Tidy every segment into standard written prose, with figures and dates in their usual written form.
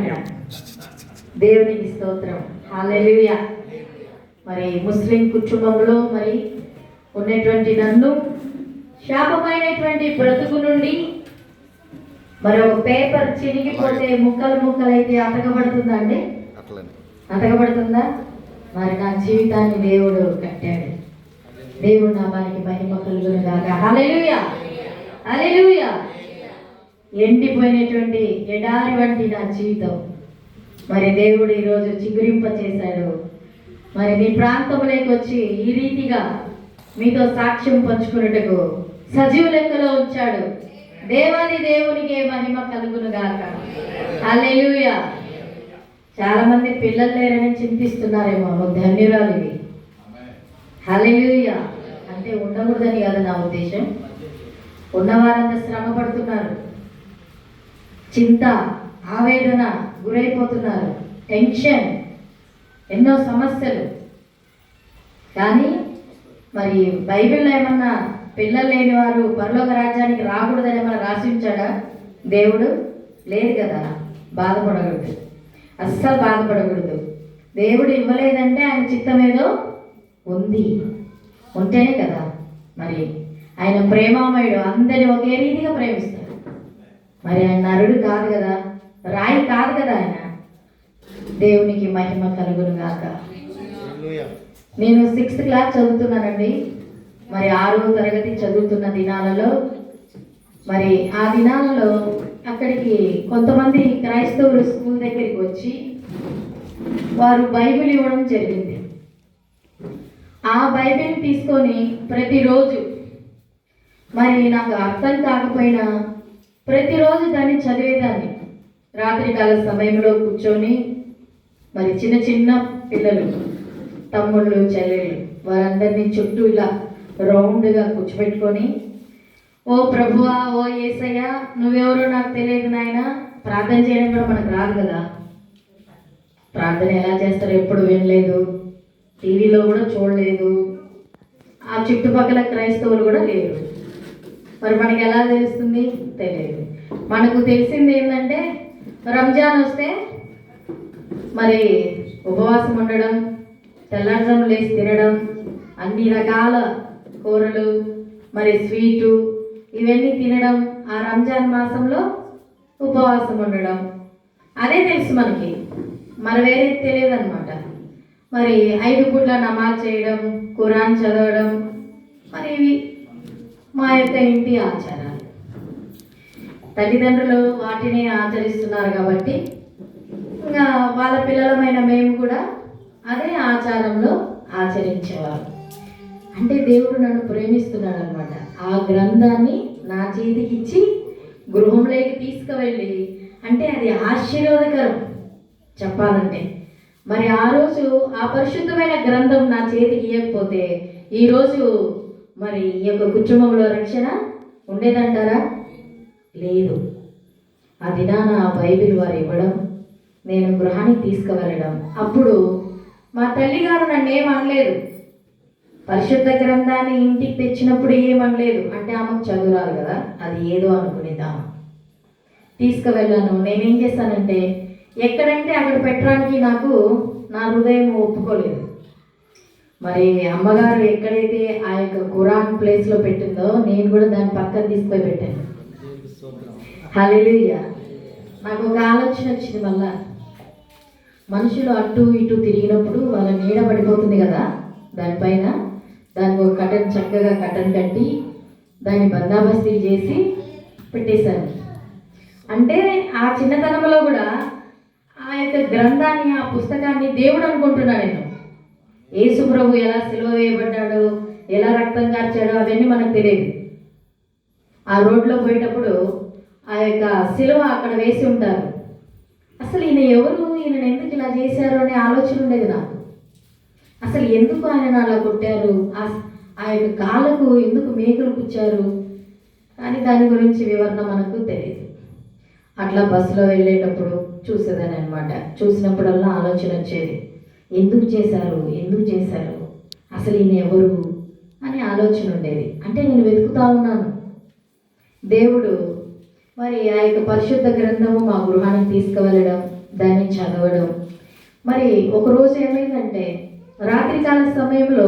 అంటాం. దేవునికి స్తోత్రం, హల్లెలూయా. మరి ముస్లిం కుటుంబంలో మరి ఉన్నటువంటి నన్ను శాపమైనటువంటి బ్రతుకు నుండి మరి ఒక పేపర్ చిరిగిపోతే ముక్కలు ముక్కలైతే అతకబడుతుందా అండి? అతకబడుతుందా? మరి నా జీవితాన్ని దేవుడు కట్టాడు. దేవుడు నామానికి మహిమ కలుగును గాక. హల్లెలూయా, హల్లెలూయా. ఎండిపోయినటువంటి ఎడారి వంటి నా జీవితం మరి దేవుడు ఈరోజు చిగురింప చేశాడు. మరి మీ ప్రాంతంలోకి వచ్చి ఈ రీతిగా మీతో సాక్ష్యం పంచుకున్నట్టుకు సజీవ లెక్కలో ఉంచాడు. దేవాది దేవునికి మహిమ కలుగును గాక. హల్లెలూయా. చాలా మంది పిల్లలు లేరని చింతిస్తున్నారేమో, నువ్వు ధన్యురాలివి. హల్లెలూయా. అంటే ఉండకూడదని కాదు నా ఉద్దేశం. ఉన్నవారంతా శ్రమ పడుతున్నారు, చింత ఆవేదన గురైపోతున్నారు, టెన్షన్, ఎన్నో సమస్యలు. కానీ మరి బైబిల్లో ఏమన్నా పిల్లలు లేని వారు పరలోక రాజ్యానికి రాకూడదని ఏమన్నా రాసి ఉంచాడా దేవుడు? లేదు కదా. బాధపడకూడదు, అస్సలు బాధపడకూడదు. దేవుడు ఇవ్వలేదంటే ఆయన చిత్తం ఏదో ఉంది, ఉంటేనే కదా. మరి ఆయన ప్రేమామయుడు, అందరిని ఒకే రీతిగా ప్రేమిస్తాడు. మరి ఆయన నరుడు కాదు కదా, రాయి కాదు కదా ఆయన. దేవునికి మహిమ కలుగును గాక. నేను 6th క్లాస్ చదువుతున్నానండి. మరి 6వ తరగతి చదువుతున్న దినాలలో మరి ఆ దినాలలో అక్కడికి కొంతమంది క్రైస్తవులు స్కూల్ దగ్గరికి వచ్చి వారు బైబిల్ ఇవ్వడం జరిగింది. ఆ బైబిల్ తీసుకొని ప్రతిరోజు మరి నాకు అర్థం కాకపోయినా ప్రతిరోజు దాన్ని చదివేదాన్ని. రాత్రికాల సమయంలో కూర్చొని మరి చిన్న చిన్న పిల్లలు, తమ్ముళ్ళు, చెల్లెళ్ళు, వారందరినీ చుట్టూ ఇలా రౌండ్గా కూర్చోబెట్టుకొని, ఓ ప్రభువా, ఓ యేసయ్యా, నువ్వెవరో నాకు తెలియదు నాయన. ప్రార్థన చేయడం కూడా మనకు రాదు కదా. ప్రార్థన ఎలా చేస్తారో ఎప్పుడు వినలేదు, టీవీలో కూడా చూడలేదు, ఆ చుట్టుపక్కల క్రైస్తవులు కూడా లేరు. మరి మనకి ఎలా తెలుస్తుంది? తెలియదు. మనకు తెలిసింది ఏంటంటే రంజాన్ వస్తే మరి ఉపవాసం ఉండడం, తెల్లారుజాము లేచి తినడం, అన్ని రకాల కూరలు, మరి స్వీటు, ఇవన్నీ తినడం, ఆ రంజాన్ మాసంలో ఉపవాసం ఉండడం, అదే తెలుసు మనకి. మరి వేరే తెలియదు అనమాట. మరి 5 పూట్ల నమాజ్ చేయడం, ఖురాన్ చదవడం, మరి ఇవి మా యొక్క ఇంటి ఆచారాలు. తల్లిదండ్రులు వాటిని ఆచరిస్తున్నారు కాబట్టి ఇంకా వాళ్ళ పిల్లలమైన మేము కూడా అదే ఆచారంలో ఆచరించేవారు. అంటే దేవుడు నన్ను ప్రేమిస్తున్నాడు అనమాట. ఆ గ్రంథాన్ని నా చేతికి ఇచ్చి గృహంలోకి తీసుకువెళ్ళి, అంటే అది ఆశీర్వాదకరం చెప్పాలంటే. మరి ఆ రోజు ఆ పరిశుద్ధమైన గ్రంథం నా చేతికి ఇవ్వకపోతే ఈరోజు మరి ఈ యొక్క కుటుంబంలో రక్షణ ఉండేదంటారా? లేదు. ఆ దినాన ఆ బైబిల్ వారు ఇవ్వడం, నేను గృహానికి తీసుకువెళ్ళడం. అప్పుడు మా తల్లిగారు నన్ను ఏమనలేదు. పరిశుద్ధ గ్రంథాన్ని ఇంటికి తెచ్చినప్పుడు ఏమనలేదు. అంటే ఆమెకు చదువురాదు కదా, అది ఏదో అనుకునేదాము. తీసుకువెళ్ళాను. నేనేం చేశానంటే ఎక్కడంటే అక్కడ పెట్టడానికి నాకు నా హృదయం ఒప్పుకోలేదు. మరి అమ్మగారు ఎక్కడైతే ఆ యొక్క ఖురాన్ ప్లేస్లో పెట్టిందో నేను కూడా దాని పక్కన తీసుకొని పెట్టాను. హల్లెలూయా. నాకు ఒక ఆలోచన వచ్చింది. మళ్ళా మనుషులు అటు ఇటు తిరిగినప్పుడు వాళ్ళ నీడ పడిపోతుంది కదా, దానిపైన దానికి ఒక కటన్, చక్కగా కటన్ కట్టి దాన్ని బందాబస్తీ చేసి పెట్టేశాను. అంటే ఆ చిన్నతనంలో కూడా ఆ యొక్క గ్రంథాన్ని, ఆ పుస్తకాన్ని దేవుడు అనుకుంటున్నాను నేను. యేసు ప్రభు ఎలా సిలువ వేయబడ్డాడో, ఎలా రక్తం కార్చాడో అవన్నీ మనకు తెలియదు. ఆ రోడ్లో పోయేటప్పుడు ఆ యొక్క సిలువ అక్కడ వేసి ఉంటారు. అసలు ఈయన ఎవరు, ఈయనను ఎందుకు ఇలా చేశారు అనే ఆలోచన ఉండేది నాకు. అసలు ఎందుకు ఆయన అలా కొట్టారు, ఆ యొక్క కాళ్ళకు ఎందుకు మేకులు పుచ్చారు, కానీ దాని గురించి వివరణ మనకు తెలియదు. అట్లా బస్సులో వెళ్ళేటప్పుడు చూసేదాన్ని అనమాట. చూసినప్పుడల్లా ఆలోచన వచ్చేది, ఎందుకు చేశారు, ఎందుకు చేశారు, అసలు ఈయన ఎవరు అనే ఆలోచన ఉండేది. అంటే నేను వెతుకుతా ఉన్నాను. దేవుడు మరి ఆ యొక్క పరిశుద్ధ గ్రంథము మా గృహానికి తీసుకువెళ్ళడం, చదవడం. మరి ఒకరోజు ఏమైందంటే రాత్రికాల సమయంలో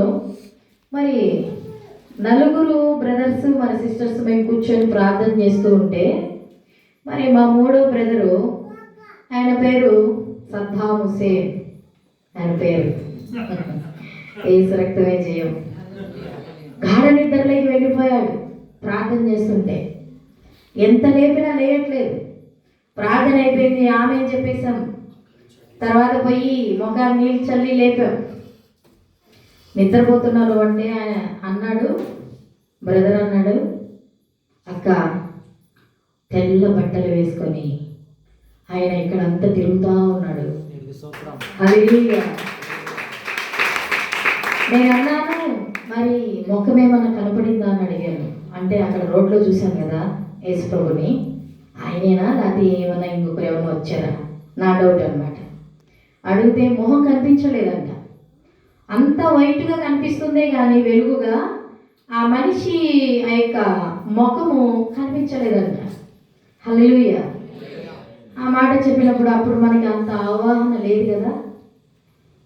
మరి నలుగురు బ్రదర్స్ మన సిస్టర్స్ మేము కూర్చొని ప్రార్థన చేస్తూ ఉంటే మరి మా మూడో బ్రదరు, ఆయన పేరు సద్దాం హుసేన్, ఆయన పేరు ఏసు రక్తమే జయం, గాఢ నిద్రలోకి వెళ్ళిపోయాడు. ప్రార్థన చేస్తుంటే ఎంత లేపినా లేయట్లేదు. ప్రార్థన అయిపోయింది, ఆమె చెప్పేశాం. తర్వాత పోయి మొఖాన్ని నీళ్ళు చల్లి లేపాం. నిద్రపోతున్నారు అంటే ఆయన అన్నాడు, బ్రదర్ అన్నాడు, అక్క తెల్ల బట్టలు వేసుకొని ఆయన ఇక్కడ అంతా తిరుగుతూ ఉన్నాడు. హల్లెలూయా. నేను అన్నాను, మరి ముఖం ఏమన్నా కనపడిందా అని అడిగాను. అంటే అక్కడ రోడ్లో చూశాను కదా యేసు ప్రభుని, ఆయనేనా అది ఏమన్నా ఇంకొకరు ఏమన్నా వచ్చారా నా డౌట్ అనమాట. అడిగితే మొహం కనిపించలేదంట. అంత వైట్గా కనిపిస్తుందే కానీ వెలుగుగా ఆ మనిషి ఆ యొక్క ముఖము కనిపించలేదంట. హల్లెలూయా. ఆ మాట చెప్పినప్పుడు అప్పుడు మనకి అంత అవగాహన లేదు కదా.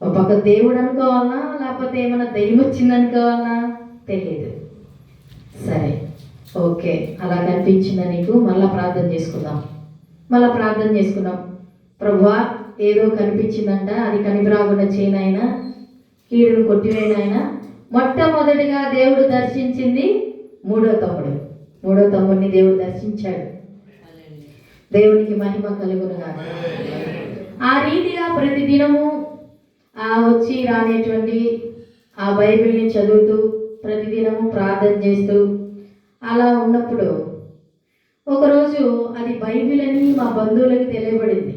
ఒక పక్క దేవుడు అనుకోవాలన్నా లేకపోతే ఏమైనా దయ్యం వచ్చింది అనుకోవాలన్నా తెలియదు. సరే, ఓకే, అలా కనిపించిందా నీకు? మళ్ళీ ప్రార్థన చేసుకుందాం. మళ్ళీ ప్రార్థన చేసుకున్నాం. ప్రభువా ఏదో కనిపించిందంట, అది కనిపిరాకుండా చేయనైనా, కీడును కొట్టివేనైనా. మొట్టమొదటిగా దేవుడు దర్శించింది మూడో తమ్ముడిని దేవుడు దర్శించాడు. దేవునికి మహిమ కలుగునుగా. ఆ రీతిగా ప్రతిదినము వచ్చి రానేటువంటి ఆ బైబిల్ని చదువుతూ ప్రతిదినము ప్రార్థన చేస్తూ అలా ఉన్నప్పుడు ఒకరోజు అది బైబిల్ అని మా బంధువులకు తెలియబడింది.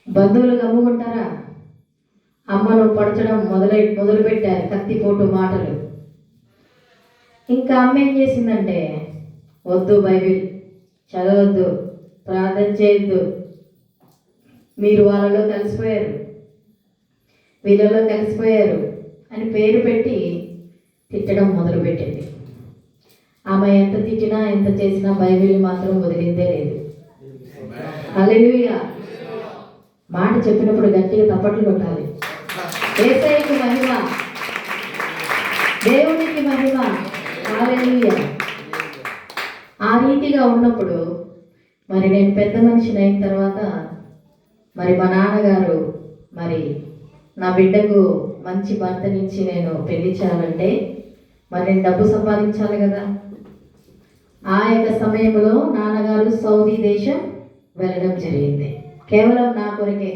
బంధువులు గమ్ముకుంటారా? అమ్మను పడచడం మొదలుపెట్టారు, కత్తిపోటు మాటలు. ఇంకా అమ్మ ఏం చేసిందంటే, వద్దు బైబిల్ చదవద్దు, ప్రార్థన చేయొద్దు, మీరు వాళ్ళలో కలిసిపోయారు, వీళ్ళలో కలిసిపోయారు అని పేరు పెట్టి తిట్టడం మొదలుపెట్టింది. ఆమె ఎంత తిట్టినా ఎంత చేసినా బైబిల్ మాత్రం వదిలిందే లేదు. హల్లెలూయా. మాట చెప్పినప్పుడు గట్టిగా తప్పట్లు కొట్టాలి. యేసయ్యకి మహిమ, దేవునికి మహిమ. హల్లెలూయా. ఆ రీతిగా ఉన్నప్పుడు మరి నేను పెద్ద మనిషిని అయిన తర్వాత మరి మా నాన్నగారు మరి నా బిడ్డకు మంచి భర్తనిచ్చి నేను పెళ్లి చేయాలంటే మరి నేను డబ్బు సంపాదించాలి కదా. ఆ యొక్క సమయంలో నాన్నగారు సౌదీ దేశం వెళ్ళడం జరిగింది. కేవలం నా కొరకే.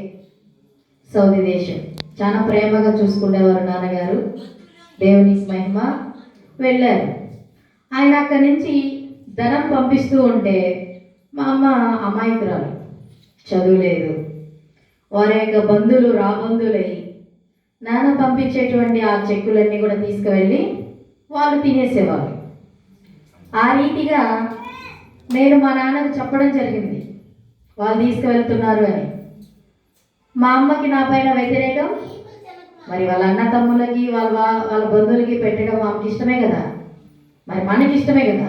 సౌదీ దేశం చాలా ప్రేమగా చూసుకునేవారు నాన్నగారు. దేవునికి మహిమ. వెళ్ళారు. ఆయన అక్కడి నుంచి ధనం పంపిస్తూ ఉంటే మా అమ్మ అమాయకురాలు, చదువులేదు. వారి యొక్క బంధువులు రాబంధువులై నాన్న పంపించేటువంటి ఆ చెక్కులన్నీ కూడా తీసుకువెళ్ళి వాళ్ళు తినేసేవాళ్ళు. ఆ రీతిగా నేను మా నాన్నకు చెప్పడం జరిగింది, వాళ్ళు తీసుకువెళ్తున్నారు అని. మా అమ్మకి నా పైన వ్యతిరేకం. మరి వాళ్ళ అన్న తమ్ములకి వాళ్ళ బంధువులకి పెట్టడం ఆమెకి ఇష్టమే కదా, మరి మనకి ఇష్టమే కదా.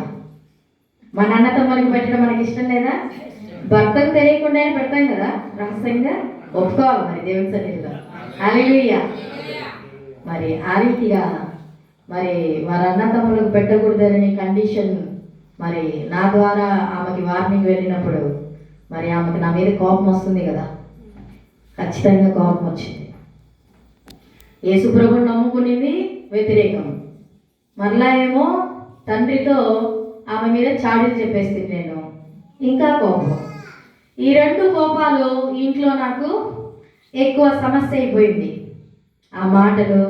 మన అన్న తమ్ములకి పెట్టడం మనకి ఇష్టం లేదా? భర్తకు తెలియకుండానే పెడతాం కదా, రహస్యంగా ఒప్పుకోవాలి మరి దేవుని సన్నిధిలో. హల్లెలూయా. మరి ఆ రీతిగా మరి వారి అన్న తమ్ములకు పెట్టకూడదని కండిషన్ మరి నా ద్వారా ఆమెకి వార్నింగ్ వెళ్ళినప్పుడు మరి ఆమెకు నా మీద కోపం వస్తుంది కదా, ఖచ్చితంగా కోపం వచ్చింది. యేసు ప్రభువుని నమ్ముకునేది వ్యతిరేకం, మరలా ఏమో తండ్రితో ఆమె మీద చాడీలు చెప్పేస్తుంది నేను, ఇంకా కోపం. ఈ రెండు కోపాలు ఇంట్లో నాకు ఎక్కువ సమస్య అయిపోయింది. ఆ మాటలు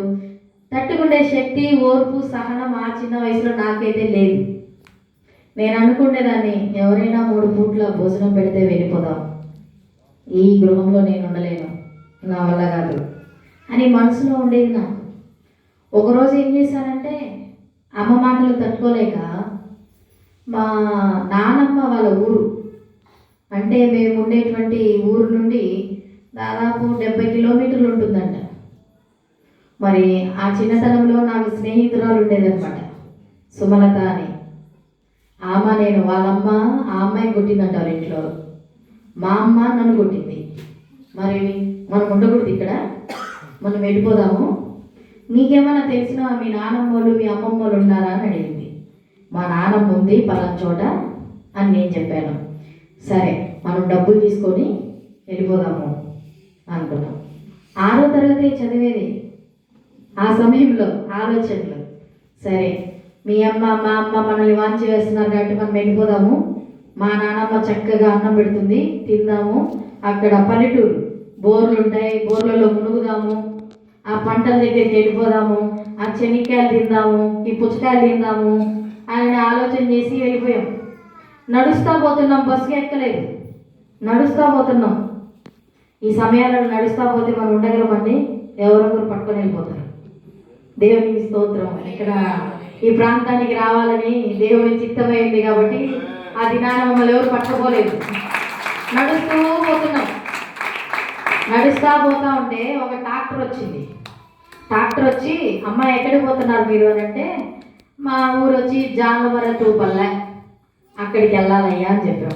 తట్టుకునే శక్తి, ఓర్పు, సహనం ఆ చిన్న వయసులో నాకైతే లేదు. నేను అనుకునేదాన్ని, ఎవరైనా 3 పూట్ల భోజనం పెడితే వెళ్ళిపోదాం, ఈ గృహంలో నేను ఉండలేను, నా వల్ల కాదు అని మనసులో ఉండేది నాకు. ఒకరోజు ఏం చేశానంటే అమ్మ మాటలు తట్టుకోలేక మా నానమ్మ వాళ్ళ ఊరు, అంటే మేము ఉండేటువంటి ఊరు నుండి దాదాపు 70 కిలోమీటర్లు ఉంటుందంట. మరి ఆ చిన్నతనంలో నాకు స్నేహితురాలు ఉండేదన్నమాట, సుమలత అని. ఆమె నేను వాళ్ళమ్మ ఆ అమ్మాయి కొట్టిందంట వాళ్ళ ఇంట్లో. మా అమ్మ నన్ను కొట్టింది. మరి మనం ఉండకూడదు ఇక్కడ, మనం వెళ్ళిపోదాము, నీకేమైనా తెలిసిన మీ నాన్నమ్మ వాళ్ళు మీ అమ్మమ్మ వాళ్ళు ఉన్నారా అని అడిగింది. మా నాన్నమ్మ ఉంది పలానా చోట అని నేను చెప్పాను. సరే మనం డబ్బులు తీసుకొని వెళ్ళిపోదాము అనుకున్నాం. 6వ తరగతి చదివేది ఆ సమయంలో ఆలోచనలు. సరే మీ అమ్మ మా అమ్మ మనల్ని వాంచి వేస్తున్నారు కాబట్టి మనం వెళ్ళిపోదాము, మా నాన్నమ్మ చక్కగా అన్నం పెడుతుంది తిందాము, అక్కడ పల్లెటూరు బోర్లు ఉంటాయి, బోర్లలో మునుగుదాము, ఆ పంటల దగ్గరికి వెళ్ళిపోదాము, ఆ చెనిక్కాయలు తిందాము, ఈ పుచ్చకాయలు తిందాము అని ఆలోచన చేసి వెళ్ళిపోయాం. నడుస్తూ పోతున్నాం, బస్సుకి ఎక్కలేదు, నడుస్తూ పోతున్నాం. ఈ సమయాలలో నడుస్తూ పోతే మనం ఉండగలమండి, ఎవరొకరు పట్టుకొని వెళ్ళిపోతారు. దేవునికి స్తోత్రం. ఇక్కడ ఈ ప్రాంతానికి రావాలని దేవుని చిత్తమైంది కాబట్టి ఆ దినాన మమ్మల్ని ఎవరు పట్టుకోలేదు. నడుస్తూ పోతున్నాం. నడుస్తూ పోతా ఉంటే ఒక ట్రాక్టర్ వచ్చింది. ట్రాక్టర్ వచ్చి అమ్మ ఎక్కడికి పోతున్నారు మీరు అని అంటే, మా ఊరు వచ్చి జానవరతూపల్లె, అక్కడికి వెళ్ళాలయ్యా అని చెప్పాం.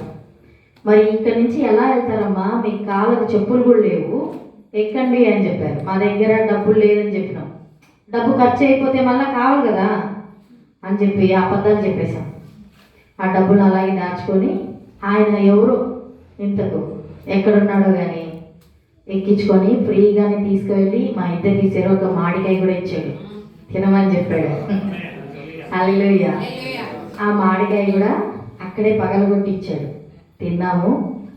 మరి ఇక్కడి నుంచి ఎలా వెళ్తారమ్మా, మీకు కాళ్ళకు చెప్పులు కూడా లేవు, ఎక్కండి అని చెప్పారు. మా దగ్గర డబ్బులు లేదని చెప్పినాం. డబ్బు ఖర్చు అయిపోతే మళ్ళీ కావాలి కదా అని చెప్పి అబద్ధాలు చెప్పేశాం. ఆ డబ్బులు అలాగే దాచుకొని ఆయన ఎవరు ఇంతకు ఎక్కడున్నాడో కానీ ఎక్కించుకొని ఫ్రీగానే తీసుకువెళ్ళి మా ఇద్దరికి చెరొక మామిడికాయ కూడా ఇచ్చాడు, తినమని చెప్పాడు. హల్లెలూయా. ఆ మామిడికాయ కూడా అక్కడే పగలగొట్టి ఇచ్చాడు, తిన్నాము.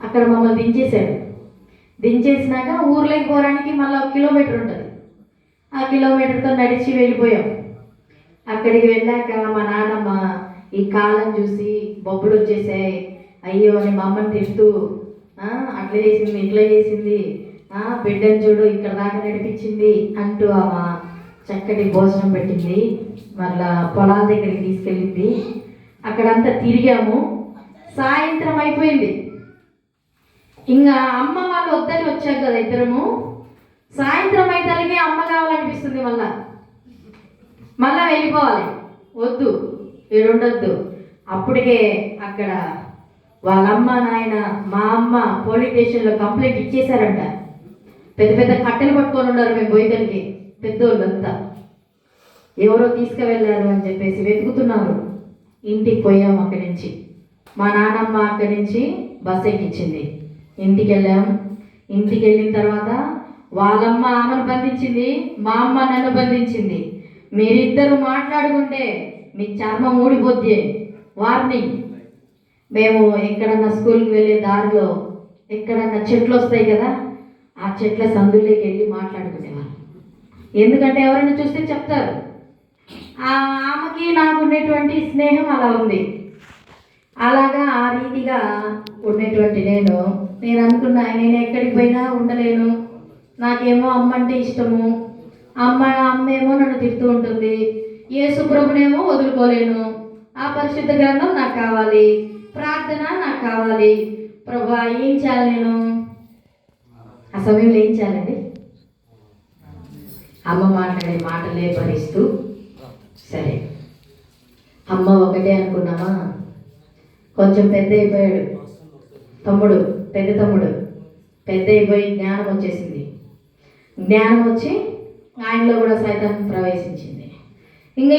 అక్కడ మమ్మల్ని దించేశాడు. దించేసినాక ఊర్లోకి పోవడానికి మళ్ళీ 1 కిలోమీటర్ ఉంటుంది. ఆ కిలోమీటర్తో నడిచి వెళ్ళిపోయాం. అక్కడికి వెళ్ళాక మా నాన్నమ్మ ఈ కాలం చూసి బొబ్బులు వచ్చేసాయి, అయ్యో అని మా అమ్మని తిడుతూ, అట్లా చేసింది ఇట్లా చేసింది, బిడ్డను చూడు ఇక్కడ దాకా నడిపించింది అంటూ ఆమె చక్కటి భోజనం పెట్టింది. మళ్ళా పొలాల దగ్గరికి తీసుకెళ్ళింది. అక్కడంతా తిరిగాము. సాయంత్రం అయిపోయింది. ఇంకా అమ్మ వాళ్ళు వద్దని వచ్చారు కదా ఇద్దరము. సాయంత్రం అయితే అమ్మ కావాలనిపిస్తుంది, మళ్ళా వెళ్ళిపోవాలి, వద్దు ఉండొద్దు. అప్పటికే అక్కడ వాళ్ళమ్మ నాయన మా అమ్మ పోలీస్ స్టేషన్లో కంప్లైంట్ ఇచ్చేశారంట. పెద్ద పెద్ద కట్టెలు పట్టుకొని ఉన్నారు మేము పోయేదానికి, పెద్దోళ్ళంతా ఎవరో తీసుకువెళ్ళారు అని చెప్పేసి వెతుకుతున్నారు. ఇంటికి పోయాం. అక్కడి నుంచి మా నాన్నమ్మ అక్కడి నుంచి బస్ ఎక్కించింది. ఇంటికి వెళ్ళాం. ఇంటికి వెళ్ళిన తర్వాత వాళ్ళమ్మ ఆమెను బంధించింది, మా అమ్మ నన్ను బంధించింది. మీరిద్దరు మాట్లాడుకుంటే మీ చర్మం ఊడిపోద్ది, వార్నింగ్. మేము ఎక్కడన్నా స్కూల్కి వెళ్ళే దారిలో ఎక్కడన్నా చెట్లు వస్తాయి కదా, ఆ చెట్ల సందులోకి వెళ్ళి మాట్లాడుకునేవాళ్ళం. ఎందుకంటే ఎవరైనా చూస్తే చెప్తారు. ఆమెకి నాకు ఉండేటువంటి స్నేహం అలా ఉంది. అలాగా ఆ రీతిగా ఉండేటువంటి నేను అనుకున్నా, నేను ఎక్కడికి పోయినా ఉండలేను, నాకేమో అమ్మ అంటే ఇష్టము, అమ్మేమో నన్ను తిడుతూ ఉంటుంది, యేసు ప్రభునేమో వదులుకోలేను, ఆ పరిశుద్ధ గ్రంథం నాకు కావాలి, ప్రార్థన నాకు కావాలి. ప్రభా ఏం చేయాలి నేను? ఆ సమయంలో ఏం చేయాలండి? అమ్మ మాట్లాడే మాటలే భరిస్తూ, సరే అమ్మ ఒకటే అనుకున్నామా. కొంచెం పెద్ద అయిపోయాడు తమ్ముడు, పెద్ద తమ్ముడు పెద్ద అయిపోయి జ్ఞానం వచ్చేసింది. జ్ఞానం వచ్చి ఆయనలో కూడా సైతాన్ ప్రవేశించింది. ఇంకా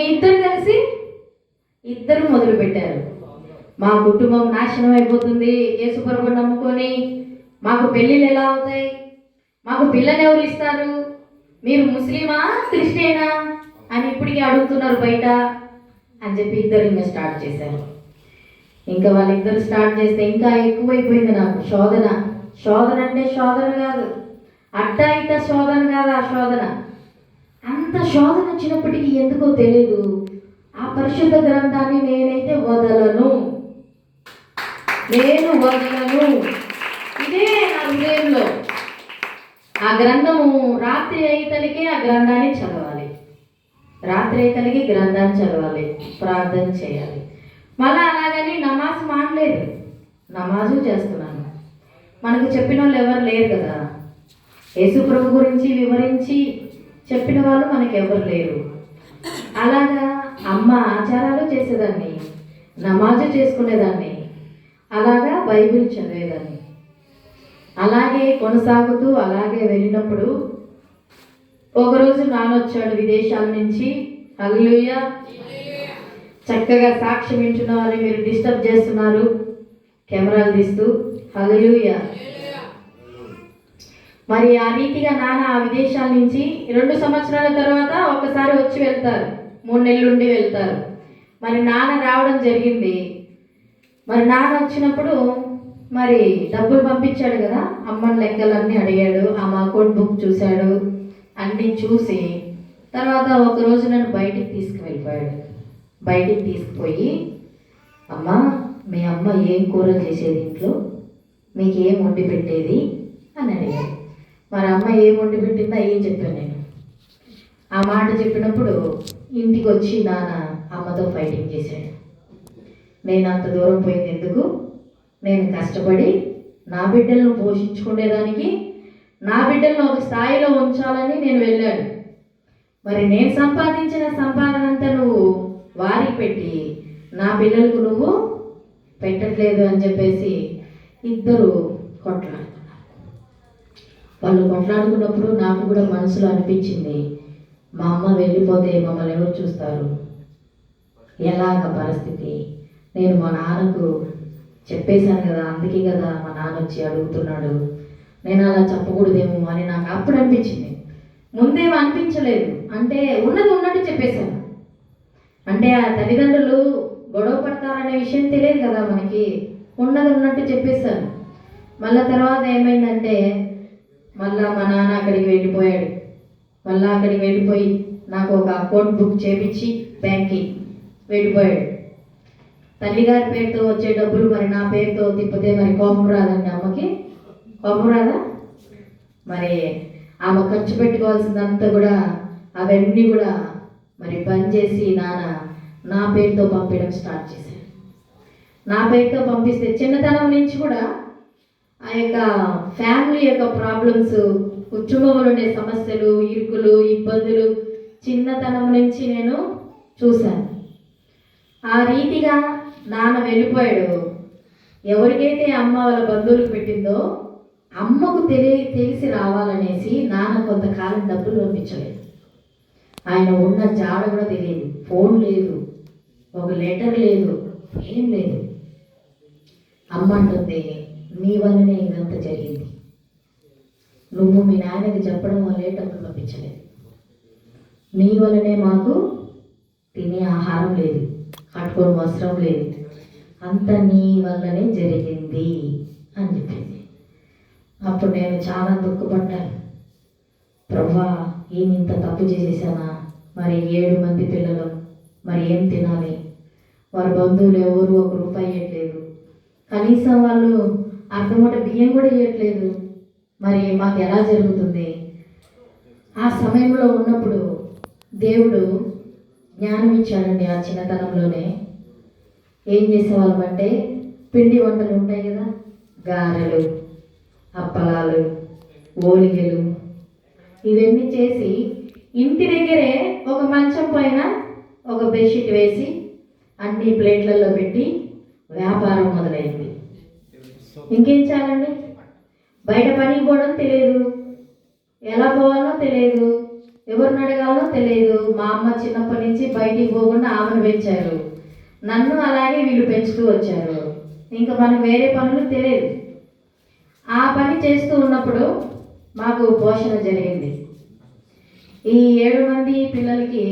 ఇద్దరు మొదలుపెట్టారు. మా కుటుంబం నాశనం అయిపోతుంది, యేసు ప్రభువుని నమ్ముకొని మాకు పెళ్ళిళ్ళు ఎలా అవుతాయి, మాకు పిల్లని ఎవరు ఇస్తారు, మీరు ముస్లిమా క్రిస్టియనా అని ఇప్పటికీ అడుగుతున్నారు బయట అని చెప్పి ఇద్దరు ఇంకా స్టార్ట్ చేశారు. ఇంకా వాళ్ళిద్దరు స్టార్ట్ చేస్తే ఇంకా ఎక్కువైపోయింది నాకు శోధన. శోధన అంటే శోధన కాదు, అట్టా ఇట్ట శోధన కాదు, ఆ శోధన అంత శోధన వచ్చినప్పటికీ ఎందుకో తెలియదు, ఆ పరిశుద్ధ గ్రంథాన్ని నేనైతే వదలను, నేను వదలను. ఇదే నా హృదయంలో. ఆ గ్రంథము రాత్రి అయ్యేతలికే ఆ గ్రంథాన్ని చదవాలి, రాత్రి అయ్యేతలికి గ్రంథాన్ని చదవాలి, ప్రార్థన చేయాలి. మళ్ళీ అలాగని నమాజ్ మానలేదు, నమాజు చేస్తున్నాను. మనకు చెప్పిన వాళ్ళు ఎవరు లేరు కదా, యేసు ప్రభు గురించి వివరించి చెప్పిన వాళ్ళు మనకు ఎవరు లేరు. అలాగా అమ్మ ఆచారాలు చేసేదాన్ని, నమాజు చేసుకునేదాన్ని, అలాగా బైబిల్ చదివేదాన్ని. అలాగే కొనసాగుతూ అలాగే వెళ్ళినప్పుడు ఒకరోజు నానొచ్చాడు విదేశాల నుంచి. హల్లెలూయా. చక్కగా సాక్ష్యం వింటున్న వారిని మీరు డిస్టర్బ్ చేస్తున్నారు కెమెరాలు తీస్తూ. హల్లెలూయా. మరి ఆ రీతిగా నాన్న ఆ విదేశాల నుంచి 2 సంవత్సరాల తర్వాత ఒకసారి వచ్చి వెళ్తారు, 3 నెలలు ఉండి వెళ్తారు. మరి నాన్న రావడం జరిగింది. మరి నాన్న వచ్చినప్పుడు మరి డబ్బులు పంపించాడు కదా, అమ్మని లెక్కలన్నీ అడిగాడు, ఆమె అకౌంట్ బుక్ చూశాడు, అన్నీ చూసి తర్వాత ఒకరోజు నన్ను బయటికి తీసుకువెళ్ళిపోయాడు. బయటికి తీసుకుపోయి, అమ్మ మీ అమ్మ ఏం కూర చేసేది ఇంట్లో, మీకు ఏం వండి పెట్టేది అని అడిగాడు. మరి అమ్మ ఏం వండి పెట్టిందో ఏం చెప్పాను నేను. ఆ మాట చెప్పినప్పుడు ఇంటికి వచ్చి నాన్న అమ్మతో ఫైటింగ్ చేశాడు. నేను అంత దూరం పోయింది ఎందుకు, నేను కష్టపడి నా బిడ్డలను పోషించుకునేదానికి, నా బిడ్డలను ఒక స్థాయిలో ఉంచాలని నేను వెళ్ళాను. మరి నేను సంపాదించిన సంపాదన అంతా నువ్వు వారికి పెట్టి నా పిల్లలకు నువ్వు పెట్టట్లేదు అని చెప్పేసి ఇద్దరు కొట్లాడుతున్నారు. వాళ్ళు కొట్లాడుకున్నప్పుడు నాకు కూడా మనసులో అనిపించింది, మా అమ్మ వెళ్ళిపోతే మమ్మల్ని ఎవరు చూస్తారు, ఎలాగ పరిస్థితి. నేను మా నాన్నకు చెప్పేశాను కదా, అందుకే కదా మా నాన్న వచ్చి అడుగుతున్నాడు, నేను అలా చెప్పకూడదేమో అని నాకు అప్పుడు అనిపించింది. ముందేమో అనిపించలేదు, అంటే ఉన్నది ఉన్నట్టు చెప్పేశాను. అంటే ఆ తల్లిదండ్రులు గొడవ పడతారనే విషయం తెలియదు కదా మనకి, ఉన్నది ఉన్నట్టు చెప్పేశాను. మళ్ళీ తర్వాత ఏమైందంటే మళ్ళా మా నాన్న అక్కడికి వెళ్ళిపోయాడు. మళ్ళీ అక్కడికి వెళ్ళిపోయి నాకు ఒక అకౌంట్ బుక్ చేపించి బ్యాంక్కి వెళ్ళిపోయాడు. తల్లిగారి పేరుతో వచ్చే డబ్బులు మరి నా పేరుతో తిప్పితే మరి కోపం రాదండి అమ్మకి, కోపం రాదా? మరి ఆమె ఖర్చు పెట్టుకోవాల్సిందంతా కూడా అవన్నీ కూడా మరి బంద్ చేసి నాన్న నా పేరుతో పంపించడం స్టార్ట్ చేశాను. నా పేరుతో పంపిస్తే చిన్నతనం నుంచి కూడా ఆ యొక్క ఫ్యామిలీ యొక్క ప్రాబ్లమ్స్, కుటుంబంలో ఉండే సమస్యలు, ఇరుకులు, ఇబ్బందులు చిన్నతనం నుంచి నేను చూశాను. ఆ రీతిగా నాన్న వెళ్ళిపోయాడు. ఎవరికైతే అమ్మ వాళ్ళ బంధువులకు పెట్టిందో అమ్మకు తెలిసి రావాలనేసి నాన్న కొంతకాలం డబ్బులు పంపించలేదు. ఆయన ఉన్న జాడ కూడా తెలియదు, ఫోన్ లేదు, ఒక లెటర్ లేదు, ఏం లేదు. అమ్మ అంటుంది, నీ వల్లనే ఇదంతా జరిగింది, నువ్వు మీ నాన్నకి చెప్పడం వల్లే డబ్బులు పంపించలేదు, నీ వల్లనే మాకు తినే ఆహారం లేదు, కట్టుకొని వస్త్రం లేదు, అంత నీ వల్లనే జరిగింది అని చెప్పింది. అప్పుడు నేను చాలా దుఃఖపడ్డాను. ప్రభా, ఏమి ఇంత తప్పు చేసేసానా, మరి 7 మంది పిల్లలు మరి ఏం తినాలి, వారి బంధువులు ఎవరు ₹1 ఇవ్వట్లేదు, కనీసం వాళ్ళు అర్ధమూట బియ్యం కూడా ఇవ్వట్లేదు, మరి మాకు ఎలా జరుగుతుంది? ఆ సమయంలో ఉన్నప్పుడు దేవుడు జ్ఞానం ఇచ్చాడండి. ఆ చిన్నతనంలోనే ఏం చేసేవాళ్ళమంటే పిండి వంటలు ఉంటాయి కదా, గారెలు, అప్పలాలు, ఓలిగలు, ఇవన్నీ చేసి ఇంటి దగ్గరే ఒక మంచం పైన ఒక బెడ్షీట్ వేసి అన్ని ప్లేట్లలో పెట్టి వ్యాపారం మొదలైంది. ఇంకేం చాలండి, బయట పనికి పోవడం తెలియదు, ఎలా పోవాలో తెలియదు, ఎవరిని అడగాలో తెలియదు. మా అమ్మ చిన్నప్పటి నుంచి బయటికి పోకుండా ఆమెను పెంచారు, నన్ను అలాగే వీళ్ళు పెంచుతూ వచ్చారు. ఇంకా మనకు వేరే పనులు తెలియదు. ఆ పని చేస్తూ ఉన్నప్పుడు మాకు పోషణ జరిగింది. ఈ 7 మంది పిల్లలకి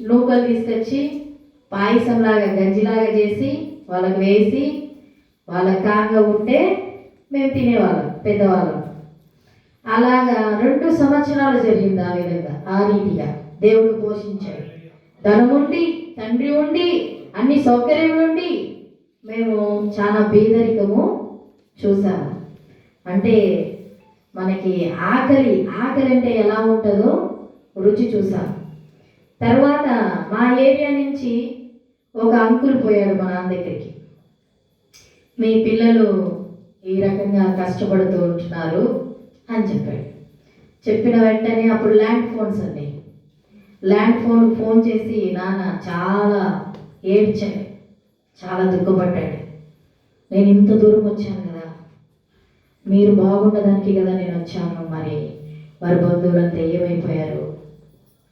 నూకలు తీసుకొచ్చి పాయసంలాగా గంజిలాగా చేసి వాళ్ళకి వేసి వాళ్ళకి కాంగా ఉంటే మేము తినేవాళ్ళం పెద్దవాళ్ళం. అలాగా 2 సంవత్సరాలు జరిగింది. ఆ విధంగా ఆ రీతిగా దేవుడు పోషించాడు. ధనం ఉండి, తండ్రి ఉండి, అన్ని సౌకర్యములు ఉండి మేము చాలా పేదరికము చూసాము. అంటే మనకి ఆకలి అంటే ఎలా ఉంటుందో రుచి చూసాం. తర్వాత మా ఏరియా నుంచి ఒక అంకుల్ పోయాడు మా నాన్న దగ్గరికి. మీ పిల్లలు ఈ రకంగా కష్టపడుతూ ఉంటున్నారు అని చెప్పాడు. చెప్పిన వెంటనే అప్పుడు ల్యాండ్ ఫోన్స్ అండి, ల్యాండ్ ఫోన్ చేసి నాన్న చాలా ఏడ్చాడు, చాలా దుఃఖపడ్డాడు. నేను ఇంత దూరం వచ్చాను కదా, మీరు బాగుండడానికి కదా నేను వచ్చాను, మరి వారి బంధువులంతా ఏమైపోయారు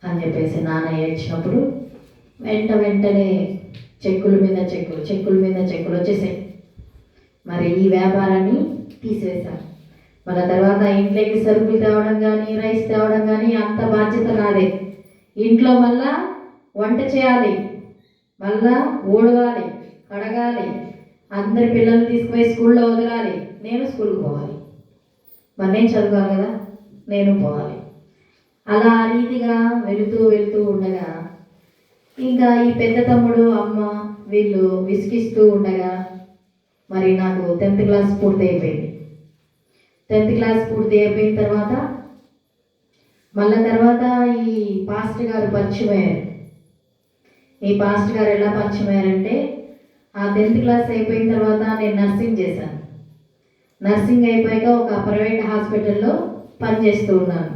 అని చెప్పేసి నాన్న ఏడ్చినప్పుడు వెంటనే చెక్కుల మీద చెక్కులు వచ్చేసాయి. మరి ఈ వ్యాపారాన్ని తీసివేశాను. మన తర్వాత ఇంట్లోకి సరుకులు తేవడం కానీ, రైస్ తేవడం కానీ అంత బాధ్యత నాదే. ఇంట్లో మళ్ళా వంట చేయాలి, మళ్ళా ఊడవాలి, కడగాలి, అందరి పిల్లల్ని తీసుకుపోయి స్కూల్లో వదలాలి, నేను స్కూల్కి పోవాలి. మరి నేను చదవాలి కదా, నేను పోవాలి. అలా ఆ రీతిగా వెళుతూ ఉండగా ఇంకా ఈ పెద్ద తమ్ముడు అమ్మ వీళ్ళు విసిగిస్తూ ఉండగా మరి నాకు 10th క్లాస్ పూర్తి అయిపోయింది. 10th క్లాస్ పూర్తి అయిపోయిన తర్వాత తర్వాత ఈ పాస్టర్ గారు పరిచయం అయ్యారు. ఈ పాస్టర్ గారు ఎలా పరిచయం అయ్యారంటే, ఆ 10th క్లాస్ అయిపోయిన తర్వాత నేను నర్సింగ్ చేశాను. నర్సింగ్ అయిపోయాక ఒక ప్రైవేట్ హాస్పిటల్లో పనిచేస్తూ ఉన్నాను.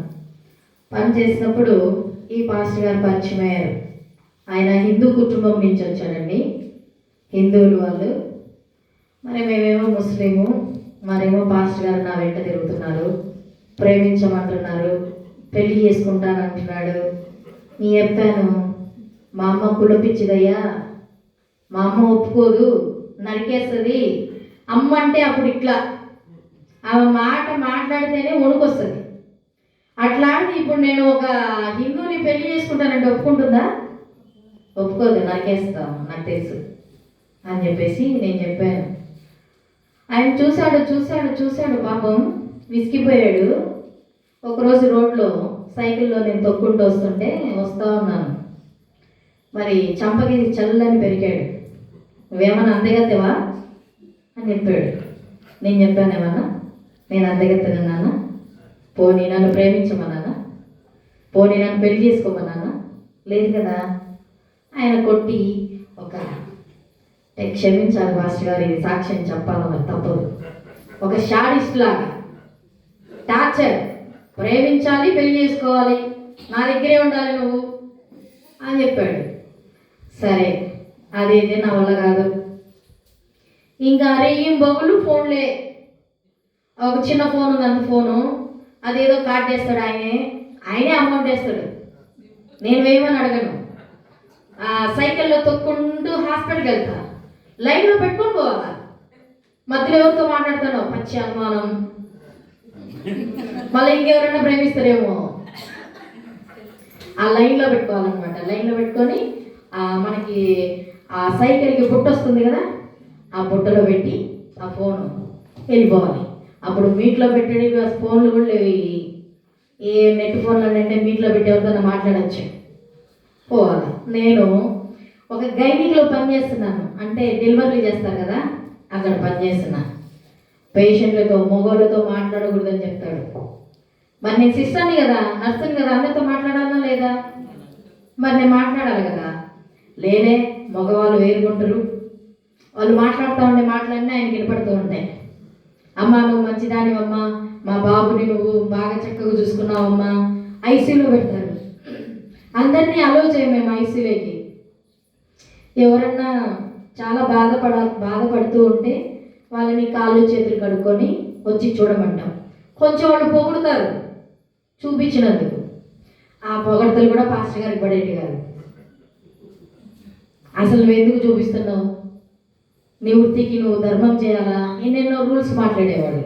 పని చేసినప్పుడు ఈ పాస్టర్ గారు పరిచయం అయ్యారు. ఆయన హిందూ కుటుంబం నుంచి వచ్చాడండి, హిందువులు వాళ్ళు. మరి మేమేమో ముస్లిము, మరేమో పాస్టర్ గారు నా వెంట తిరుగుతున్నారు, ప్రేమించమంటున్నారు, పెళ్లి చేసుకుంటానంటున్నాడు. నీ చెప్పాను, మా అమ్మ కులపిచ్చిదయ్యా, మా అమ్మ ఒప్పుకోదు, నరికేస్తుంది. అమ్మ అంటే అప్పుడు ఇట్లా ఆమె మాట్లాడితేనే వణుకొస్తుంది. అట్లాంటిది ఇప్పుడు నేను ఒక హిందువుని పెళ్లి చేసుకుంటానంటే ఒప్పుకుంటుందా? ఒప్పుకోదు, నరికేస్తాం, నాకు తెలుసు అని చెప్పేసి నేను చెప్పాను. ఆయన చూశాడు, పాపం విసిగిపోయాడు. ఒకరోజు రోడ్లో సైకిల్లో నేను తొక్కుంటూ వస్తూ ఉన్నాను. మరి చంపకి చల్లని పెరిగాడు. నువ్వేమన్నా అందగత్తెవా అని చెప్పాడు. నేను చెప్పాను, ఏమన్నా నేను అందగత్తెనా నాన్న? పోనీ నన్ను ప్రేమించమన్నానా? పోనీ నన్ను పెళ్లి చేసుకోమన్నానా? లేదు కదా. ఆయన కొట్టి క్షమించాలి మాస్టర్ గారు, ఇది సాక్ష్యం చెప్పాలి, మరి తప్పదు. ఒక షాడిస్ట్ లాగా టార్చర్, ప్రేమించాలి, పెళ్లి చేసుకోవాలి, నా దగ్గరే ఉండాలి నువ్వు అని చెప్పాడు. సరే, అదేది నా వల్ల కాదు. ఇంకా రెయ్యం బొగులు ఫోన్లే, ఒక చిన్న ఫోన్ ఉంది, అంత ఫోను, అదేదో కార్డ్ చేస్తాడు ఆయనే అమౌంట్ వేస్తాడు, నేను వేయమని అడగను. సైకిల్లో తొక్కుంటూ హాస్పిటల్కి వెళ్తా, లైన్లో పెట్టుకొని పోవాలా. మధ్యలో ఎవరితో మాట్లాడతానో పచ్చి అనుమానం, మళ్ళీ ఇంకెవరైనా ప్రేమిస్తారేమో. ఆ లైన్లో పెట్టుకోవాలన్నమాట. లైన్లో పెట్టుకొని మనకి ఆ సైకిల్కి బుట్ట వస్తుంది కదా, ఆ బుట్టలో పెట్టి ఆ ఫోను వెళ్ళిపోవాలి. అప్పుడు మీట్లో పెట్టే ఫోన్లు కూడా లేవు, ఏ నెట్ ఫోన్లు అంటే మీట్లో పెట్టి ఎవరితో మాట్లాడచ్చు, పోవాలి. నేను ఒక గైనిక్లో పనిచేస్తున్నాను, అంటే డెలివరీ చేస్తారు కదా, అక్కడ పనిచేస్తున్నా. పేషెంట్లతో మగవాళ్ళతో మాట్లాడకూడదని చెప్తాడు. మరి నేను సిస్టర్ని కదా, నర్సుని కదా, అందరితో మాట్లాడాలా లేదా? మరి నేను మాట్లాడాలి కదా. లేదే, మగవాళ్ళు వేరుకుంటారు, వాళ్ళు మాట్లాడుతూ ఉండే మాటలన్నీ ఆయనకి వినపడుతూ ఉంటాయి. అమ్మ నువ్వు మంచిదానివమ్మా, మా బాబుని నువ్వు బాగా చక్కగా చూసుకున్నావమ్మా. ఐసీయూలో పెడతారు, అందరినీ అలో చేయం మేము ఐసీయూలోకి. ఎవరన్నా చాలా బాధపడుతూ ఉంటే వాళ్ళని కాళ్ళు చేతులు కడుక్కొని వచ్చి చూడమంటాం. కొంచెం వాళ్ళు పొగుడుతారు చూపించినందుకు, ఆ పొగడతలు కూడా పాస్టర్ గారికి పడేటి కాదు. అసలు నువ్వు ఎందుకు చూపిస్తున్నావు, నీ వృత్తికి నువ్వు ధర్మం చేయాలా, ఎన్నెన్నో రూల్స్ మాట్లాడేవాడు.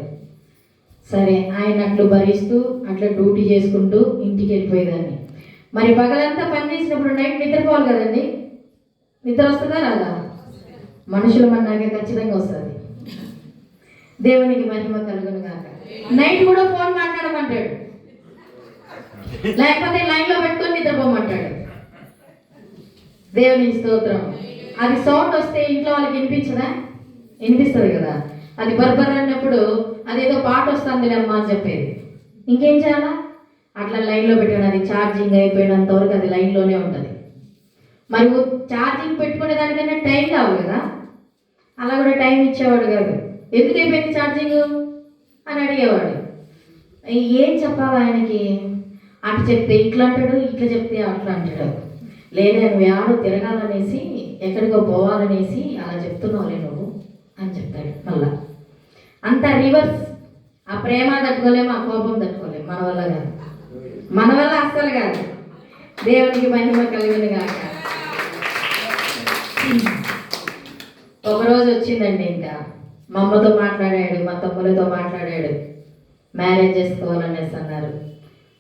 సరే, ఆయన అట్లు భరిస్తూ అట్లా డ్యూటీ చేసుకుంటూ ఇంటికి వెళ్ళిపోయేదాన్ని. మరి పగలంతా పని చేసినప్పుడు నైట్ నిద్రపోవాలి కదండి, నిద్ర వస్తుందా రాదా? మనుషులు మన్నాకే ఖచ్చితంగా వస్తుంది. దేవునికి మహిమ కలుగును గాక. నైట్ కూడా ఫోన్ మాట్లాడమంటాడు, లేకపోతే లైన్లో పెట్టుకొని నిద్రపోమంటాడు. దేవుని స్తోత్రం. అది సౌండ్ వస్తే ఇంట్లో వాళ్ళకి వినిపించదా? వినిపిస్తుంది కదా. అది బర్బర్ అన్నప్పుడు అదేదో పాట వస్తుంది అమ్మా అని చెప్పేది. ఇంకేం చేయాలా? అట్లా లైన్లో పెట్టాను. అది ఛార్జింగ్ అయిపోయినంత వరకు అది లైన్లోనే ఉంటుంది. మరి ఛార్జింగ్ పెట్టుకునే దానికన్నా టైం కావాలి కదా, అలా కూడా టైం ఇచ్చేవాడు కాదు. ఎందుకు అయిపోయింది ఛార్జింగ్ అని అడిగేవాడు. ఏం చెప్పాలి ఆయనకి? అటు చెప్తే ఇట్లా అంటాడు, ఇట్లా చెప్తే అట్లా అంటాడు. లేదా నువ్వు ఆడో తిరగాలనేసి, ఎక్కడికో పోవాలనేసి అలా చెప్తున్నావులే నువ్వు అని చెప్తాడు. మళ్ళా అంతా రివర్స్. ఆ ప్రేమ తట్టుకోలేము, ఆ కోపం తట్టుకోలేము. మన వల్ల కాదు, మన వల్ల అస్సలు కాదు. దేవునికి మహిమ కలిగిన కాక. ఒకరోజు వచ్చిందండి, ఇంకా మా అమ్మతో మాట్లాడాడు, మా తమ్ములతో మాట్లాడాడు, మ్యారేజ్ చేసుకోవాలనేసి అన్నారు.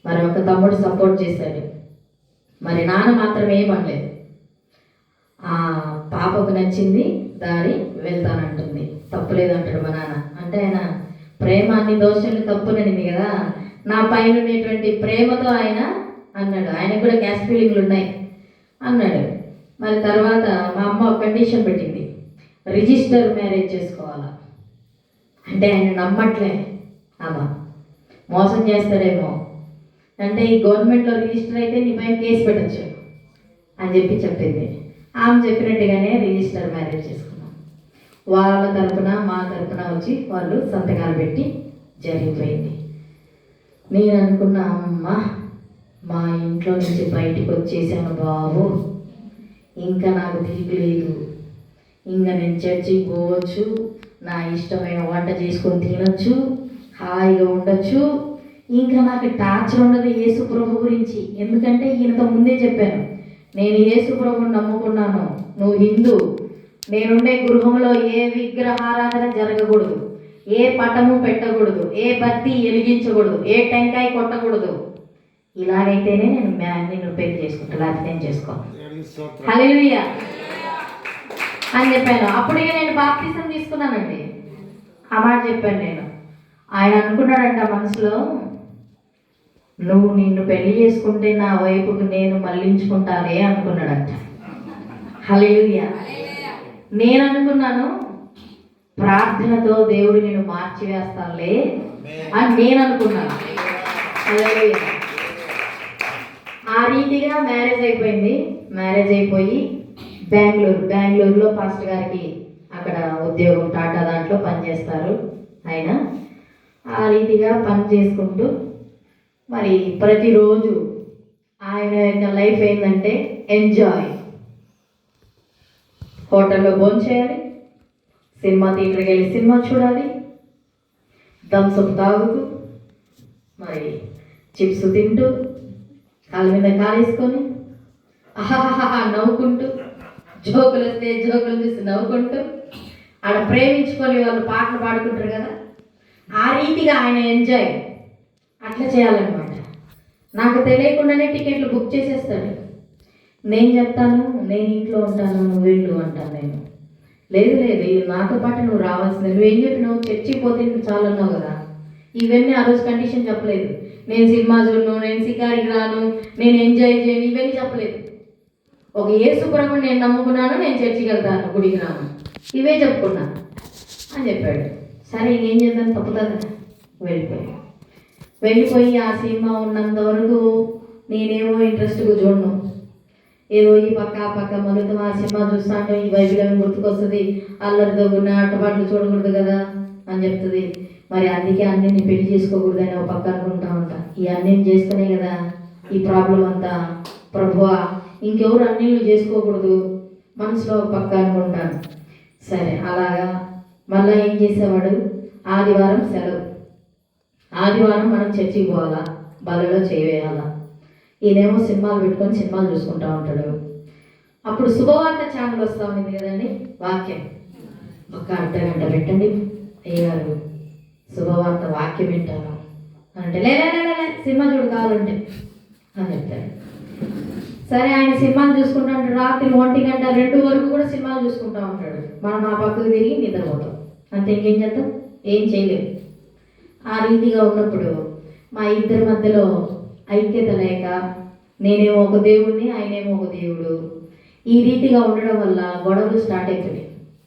మరి ఒక తమ్ముడు సపోర్ట్ చేశాడు, మరి నాన్న మాత్రం ఏమనలేదు. ఆ పాపకు నచ్చింది దారి వెళ్తానంటుంది, తప్పులేదు అంటాడు మా నాన్న. అంటే ఆయన ప్రేమ అన్ని దోషాలు తప్పుననింది కదా, నా పైన ఉండేటువంటి ప్రేమతో ఆయన అన్నాడు. ఆయనకు కూడా క్యాస్ట్ ఫీలింగ్లు ఉన్నాయి అన్నాడు. మరి తర్వాత మా అమ్మ ఒక కండిషన్ పెట్టింది, రిజిస్టర్ మ్యారేజ్ చేసుకోవాలా. అంటే ఆయన నమ్మట్లే, ఆమె మోసం చేస్తాడేమో, అంటే ఈ గవర్నమెంట్లో రిజిస్టర్ అయితే నీ పైన కేసు పెట్టచ్చు అని చెప్పింది. ఆమె చెప్పినట్టుగానే రిజిస్టర్ మ్యారేజ్ చేసుకున్నాం. వాళ్ళ తరపున మా తరపున వచ్చి వాళ్ళు సంతకాలు పెట్టి జరిగిపోయింది. నేను అనుకున్న, అమ్మ మా ఇంట్లో నుంచి బయటకు వచ్చేసాను బాబు, ఇంకా నాకు తిరిగి లేదు, ఇంకా నేను చర్చికి పోవచ్చు, నా ఇష్టమైన వంట చేసుకొని తినొచ్చు, హాయిగా ఉండొచ్చు, ఇంకా నాకు టార్చర్ ఉండదు యేసు ప్రభు గురించి. ఎందుకంటే ఈయనతో ముందే చెప్పాను, నేను యేసు ప్రభుని నమ్ముకున్నాను, నువ్వు హిందూ, నేనుండే గృహంలో ఏ విగ్రహారాధన జరగకూడదు, ఏ పటము పెట్టకూడదు, ఏ బత్తి వెలిగించకూడదు, ఏ టెంకాయ కొట్టకూడదు. ఇలాగైతేనే నిన్ను పెళ్లి చేసుకుంటా, లేకపోతే నేను చేసుకోను. హల్లెలూయా అని చెప్పాను. అప్పుడే నేను బాప్తిజం తీసుకున్నానండి. ఆ మాట చెప్పాను నేను. ఆయన అనుకున్నాడంట మనసులో, నిన్ను పెళ్లి చేసుకుంటే నా వైపుకు నేను మళ్ళించుకుంటానే అనుకున్నాడంట. హల్లెలూయా. నేను అనుకున్నాను, ప్రార్థనతో దేవుడు నేను మార్చివేస్తానులే అని నేను అనుకున్నాను. హల్లెలూయా. ఆ రీతిగా మ్యారేజ్ అయిపోయింది. మ్యారేజ్ అయిపోయి బెంగళూరులో పాస్టర్ గారికి అక్కడ ఉద్యోగం, టాటా దాంట్లో పనిచేస్తారు ఆయన. ఆ రీతిగా పని చేసుకుంటూ మరి ప్రతిరోజు ఆయన యొక్క లైఫ్ ఏంటంటే ఎంజాయ్. హోటల్లో భోజనం చేయాలి, సినిమా థియేటర్కి వెళ్ళి సినిమా చూడాలి, థమ్సప్ తాగుతూ, మరి చిప్స్ తింటూ, కాళ్ళ మీద కాలేసుకొని అహాహా నవ్వుకుంటూ, జోకులు వస్తే జోకులు చూసి నవ్వుకుంటూ, ఆడ ప్రేమించుకొని వాళ్ళు పాటలు పాడుకుంటారు కదా, ఆ రీతిగా ఆయన ఎంజాయ్ అట్లా చేయాలన్నమాట. నాకు తెలియకుండానే టికెట్లు బుక్ చేసేస్తాడు. నేను చెప్తాను, నేను ఇంట్లో ఉంటాను, నువ్వు వెళ్ళు అంటాను. నేను లేదు నాతో పాటు నువ్వు రావాల్సిందే. నువ్వేం చెప్పినావు, చర్చికి పోతే నువ్వు చాలా అన్నావు కదా. ఇవన్నీ ఆ రోజు కండిషన్ చెప్పలేదు. నేను సినిమా చూడను, నేను షికారికి రాను, నేను ఎంజాయ్ చేయను, ఇవన్నీ చెప్పలేదు. ఒక యేసు ప్రభువుని నేను నమ్ముకున్నాను, నేను చర్చికి వెళ్తాను, గుడికి రాను, ఇవే చెప్పుకున్నా అని చెప్పాడు. సరే ఇంకేం చేద్దాం, తప్పుతుంది కదా. వెళ్ళిపోయి ఆ సినిమా ఉన్నంత వరకు నేనేమో ఇంట్రెస్ట్గా చూడను. ఏదో ఈ పక్క ఆ పక్క మలుతం ఆ సినిమా చూస్తా అంటే ఈ బైబిల్ గుర్తుకొస్తుంది, అల్లరితో ఉన్న ఆటపాటలు చూడకూడదు కదా అని చెప్తుంది. మరి అందుకే అన్నింటిని పెళ్లి చేసుకోకూడదని ఒక పక్క అనుకుంటా ఉంటా. ఈ అన్నింటిని చేసుకునే కదా ఈ ప్రాబ్లం అంతా. ప్రభువా, ఇంకెవరు అన్నిళ్ళు చేసుకోకూడదు మనసులో ఒక పక్క అనుకుంటాను. సరే అలాగా మళ్ళీ ఏం చేసేవాడు, ఆదివారం సెలవు, ఆదివారం మనం చర్చికి పోవాలా, బలలో చేయవేయాలా. ఈయనేమో సినిమాలు పెట్టుకొని సినిమాలు చూసుకుంటూ ఉంటాడు. అప్పుడు శుభవార్త ఛానల్ వస్తూ ఉంది కదండి, వాక్యం ఒక అర్ధగంట పెట్టండి అయ్యారు, శుభవార్త వాక్యం వింటాను అంటే లే సినిమా చూడు కావాలంటే అని చెప్తాడు. సరే ఆయన సినిమాలు చూసుకుంటా ఉంటాడు. రాత్రి 1 గంట 2 వరకు కూడా సినిమాలు చూసుకుంటూ ఉంటాడు. మనం ఆ పక్కకు తిరిగి నిద్రపోతాం, అంతే. ఇంకేం చేద్దాం, ఏం చేయలేము. ఆ రీతిగా ఉన్నప్పుడు మా ఇద్దరి మధ్యలో ఐక్యత లేక, నేనేమో ఒక దేవుడిని, ఆయనేమో ఒక దేవుడు, ఈ రీతిగా ఉండడం వల్ల గొడవలు స్టార్ట్ అవుతుంది.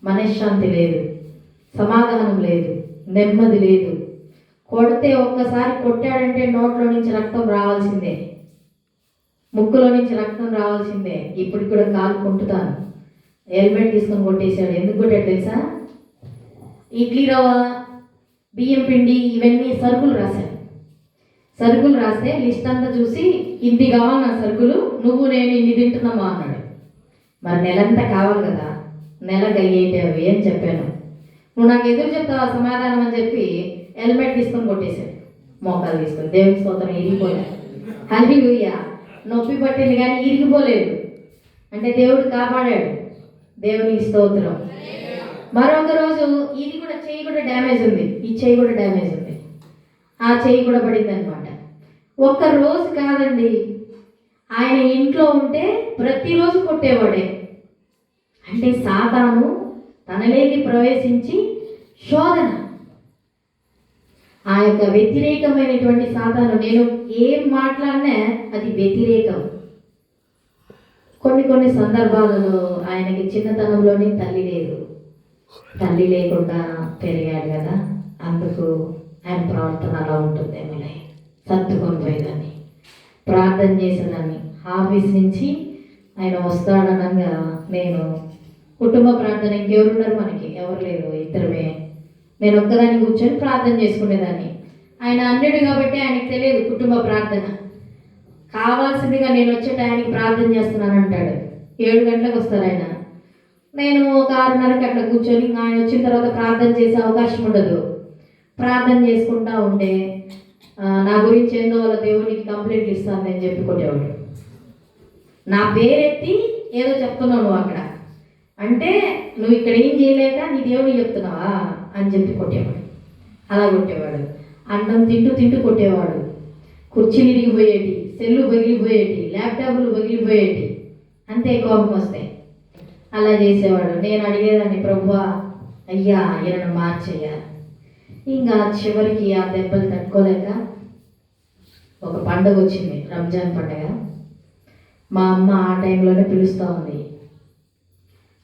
మనశ్శాంతి లేదు, సమాధానం లేదు, నెమ్మది లేదు. కొడితే ఒక్కసారి కొట్టాడంటే నోట్లో నుంచి రక్తం రావాల్సిందే, ముక్కులో నుంచి రక్తం రావాల్సిందే. ఇప్పుడు కూడా కాలు కుంటుతాను. హెల్మెట్ తీసుకొని కొట్టేశాడు. ఎందుకు కొట్టాడు తెలుసా? ఇడ్లీ రవ్వ, బియ్యం పిండి, ఇవన్నీ సరుకులు రాశాను. సరుకులు రాస్తే లిస్ట్ అంతా చూసి ఇన్ని కావాలి నా సరుకులు, నువ్వు నేను ఇన్ని తింటున్నామా అన్నాడు. మరి నెలంతా కావాలి కదా, నెలకు అయ్యేటి అవి అని చెప్పాను. నువ్వు నాకు ఎదురు చెప్తావా సమాధానం అని చెప్పి హెల్మెట్ తీసుకొని కొట్టేశాడు, మోకాలు తీసుకొని. దేవుని స్తోత్రం, ఇరిగిపోలేదు. హల్లెలూయా. నొప్పి పట్టింది కానీ ఇరిగిపోలేదు. అంటే దేవుడు కాపాడాడు. దేవునికి స్తోత్రం. మరొక రోజు ఇది కూడా చెయ్యి కూడా డ్యామేజ్ ఉంది, ఈ చెయ్యి కూడా డ్యామేజ్ ఉంది, ఆ చెయ్యి కూడా పడింది అనమాట. ఒక్క రోజు కాదండి, ఆయన ఇంట్లో ఉంటే ప్రతిరోజు కొట్టేవాడే. అంటే సాతాను తనలోకి ప్రవేశించి శోధన, ఆ యొక్క వ్యతిరేకమైనటువంటి సాతాను. నేను ఏం మాట్లాడినా అది వ్యతిరేకం. కొన్ని సందర్భాలలో ఆయనకి చిన్నతనంలోనే తల్లి లేదు, తల్లి లేకుండా పెరిగాడు కదా, అందుకు ఆయన ప్రవర్తన అలా ఉంటుందేమోలే. సర్దుకొని పోయేదాన్ని, ప్రార్థన చేసేదాన్ని. ఆఫీస్ నుంచి ఆయన వస్తాడనగా నేను కుటుంబ ప్రార్థన, ఇంకెవరున్నారు మనకి, ఎవరు లేరు, ఇద్దరమే. నేను ఒక్కదాన్ని కూర్చొని ప్రార్థన చేసుకునేదాన్ని. ఆయన అన్నాడు కాబట్టి ఆయనకు తెలియదు కుటుంబ ప్రార్థన. కావాల్సిందిగా నేను వచ్చే టైంకి ప్రార్థన చేస్తున్నాను అంటాడు. 7 గంటలకు వస్తారు ఆయన. నేను ఒక 6:30కి అట్లా కూర్చొని, ఆయన వచ్చిన తర్వాత ప్రార్థన చేసే అవకాశం ఉండదు. ప్రార్థన చేసుకుంటా ఉంటే నా గురించి ఏందో వాళ్ళ దేవునికి కంప్లైంట్లు ఇస్తాను నేను చెప్పి కొట్టేవాడు. నా పేరెత్తి ఏదో చెప్తున్నావు నువ్వు అక్కడ అంటే, నువ్వు ఇక్కడ ఏం చేయలేక నీ దేవునికి చెప్తున్నావా అని చెప్పి కొట్టేవాడు. అలా కొట్టేవాడు. అన్నం తింటూ కొట్టేవాడు. కుర్చీలు ఇరిగిపోయేటి, సెల్లు పగిలిపోయేటి, ల్యాప్టాప్లు పగిలిపోయేటి, అంతే కోపం వస్తాయి. అలా చేసేవాడు. నేను అడిగేదాన్ని, ప్రభువా అయ్యా ఈయనను మార్చయ్యా. ఇంకా చివరికి ఆ దెబ్బలు తట్టుకోలేక ఒక పండుగ వచ్చింది, రంజాన్ పండుగ. మా అమ్మ ఆ టైంలోనే పిలుస్తూ ఉంది.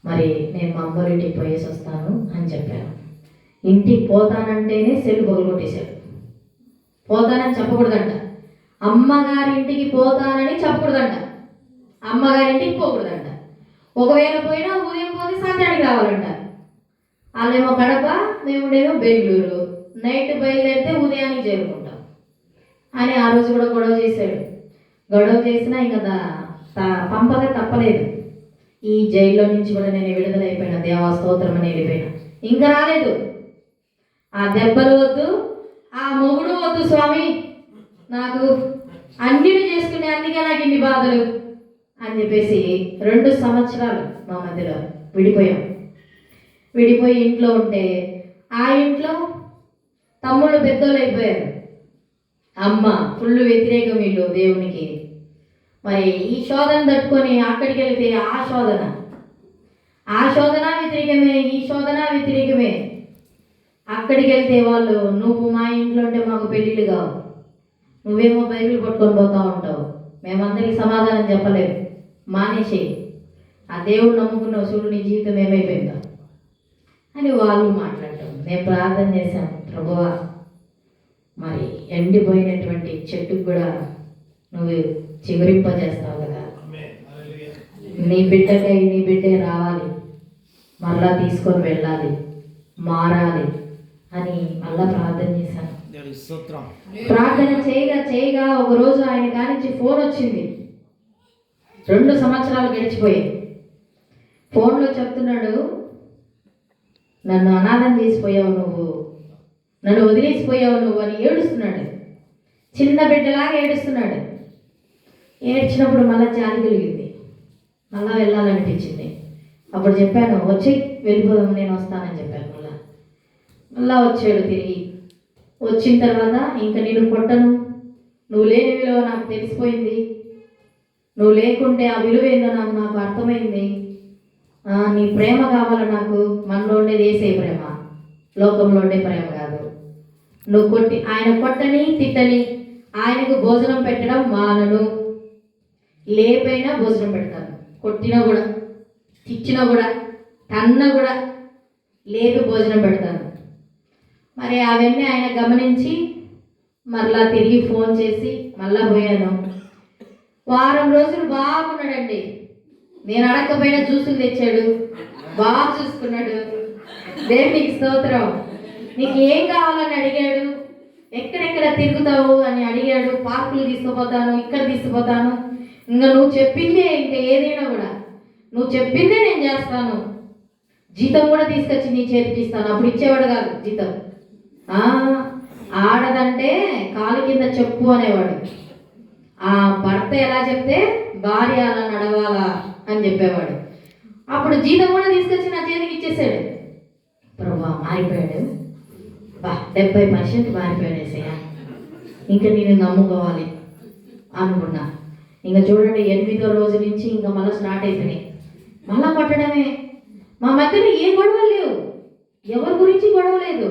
మరి నేను మా అమ్మ ఇంటికి పోయేసి వస్తాను అని చెప్పాను. ఇంటికి పోతానంటేనే సెల్లు పగలగొట్టేశాడు. పోతానని చెప్పకూడదంట, అమ్మగారింటికి పోతానని చెప్పకూడదంట, అమ్మగారింటికి పోకూడదంట. ఒకవేళ పోయినా ఉదయం పోతే సాయంత్రానికి రావాలంట. వాళ్ళేమో కడప, మేముండేమో బెంగళూరు. నైట్ బయలుదేరితే ఉదయానికి చేరుకుంటాం అని ఆ రోజు కూడా గొడవ చేశాడు. గొడవ చేసినా ఇంకా పంపగా తప్పలేదు. ఈ జైల్లో నుంచి కూడా నేను విడుదలైపోయినా, దేవా స్తోత్రం అని వెళ్ళిపోయినా. ఇంకా రాలేదు. ఆ దెబ్బలు వద్దు, ఆ మొగుడు వద్దు స్వామి, నాకు అన్నిటి చేసుకునే, అందుకే నాకు ఇన్ని బాధలు అని చెప్పేసి 2 సంవత్సరాలు మా మధ్యలో విడిపోయాం. విడిపోయి ఇంట్లో ఉంటే ఆ ఇంట్లో తమ్ముళ్ళు పెద్దోళ్ళు అయిపోయారు. అమ్మ ఫుల్ వ్యతిరేకం వీళ్ళు దేవునికి. మరి ఈ శోధన తట్టుకొని అక్కడికి వెళితే ఆ శోధన వ్యతిరేకమే, ఈ శోధన వ్యతిరేకమే. అక్కడికి వెళ్తే వాళ్ళు, నువ్వు మా ఇంట్లో ఉంటే మాకు పెళ్ళిళ్ళు కావు, నువ్వేమో బైబిల్ పట్టుకొని పోతూ ఉంటావు, మేమందరికి సమాధానం చెప్పలేము, మానేసేయి, ఆ దేవుడు నమ్ముకున్నావు చూడు నీ జీవితం ఏమైపోయిందో అని వాళ్ళు మాట్లాడటం. నేను ప్రార్థన చేశాను, ప్రభువా మరి ఎండిపోయినటువంటి చెట్టుకు కూడా నువ్వు చిగురింపజేస్తావు కదా, నీ బిడ్డే రావాలి, మళ్ళా తీసుకొని వెళ్ళాలి, మారాలి అని మళ్ళా ప్రార్థన చేశాను. ప్రార్థన చేయగా ఒకరోజు ఆయన కానించి ఫోన్ వచ్చింది. 2 సంవత్సరాలు గడిచిపోయాయి. ఫోన్లో చెప్తున్నాడు, నన్ను అనాథం చేసిపోయావు నువ్వు, నన్ను వదిలేసిపోయావు నువ్వు అని ఏడుస్తున్నాడు. చిన్న బిడ్డలాగా ఏడుస్తున్నాడు. ఏడ్చినప్పుడు మళ్ళీ జాలి కలిగింది, మళ్ళా వెళ్ళాలనిపించింది. అప్పుడు చెప్పాను, వచ్చి వెళ్ళిపోదాం, నేను వస్తానని చెప్పాను. మళ్ళా వచ్చాడు తిరిగి. వచ్చిన తర్వాత ఇంకా నేను కొట్టను, నువ్వు లేని విలువ నాకు తెలిసిపోయింది, నువ్వు లేకుంటే ఆ విలువ ఏందో నాకు అర్థమైంది, నీ ప్రేమ కావాలి నాకు, మనలో ఉండేది వేసే ప్రేమ, లోకంలో ఉండే ప్రేమ కాదు. నువ్వు ఆయన కొట్టని తిట్టని ఆయనకు భోజనం పెట్టడం మానను, లేపైనా భోజనం పెడతాను, కొట్టినా కూడా, తిచ్చినా కూడా, తన్నా కూడా లేపి భోజనం పెడతాను. మరి అవన్నీ ఆయన గమనించి మరలా తిరిగి ఫోన్ చేసి మళ్ళా పోయాను. వారం రోజులు బాగున్నాడండి. నేను అడగకపోయినా జ్యూసులు తెచ్చాడు, బాగా చూసుకున్నాడు. దేవునికి స్తోత్రం. నీకు ఏం కావాలని అడిగాడు, ఎక్కడెక్కడ తిరుగుతావు అని అడిగాడు. పార్కులు తీసుకుపోతాను, ఇక్కడ తీసుకుపోతాను, ఇంకా నువ్వు చెప్పిందే, ఇంకా ఏదైనా కూడా నువ్వు చెప్పిందే నేను చేస్తాను, జీతం కూడా తీసుకొచ్చి నీ చేతికి ఇస్తాను. అప్పుడు ఇచ్చేవాడు కాదు జీతం. ఆడదంటే కాలు కింద చెప్పు అనేవాడు. ఆ భర్త ఎలా చెప్తే భార్య అలా నడవాలా అని చెప్పేవాడు. అప్పుడు జీతం కూడా తీసుకొచ్చి నా చేతికి ఇచ్చేసాడు. ప్రభా మారిపోయాడు, 70% మారిపోయాడేసయ్యా, ఇంకా నేను నమ్ముకోవాలి అనుకున్నా. ఇంకా చూడండి 8వ రోజు నుంచి ఇంకా మళ్ళీ స్టార్ట్ అయిపోయినాయి. మళ్ళా పట్టడమే. మా మధ్యలో ఏ గొడవలు లేవు, ఎవరి గురించి గొడవ లేదు.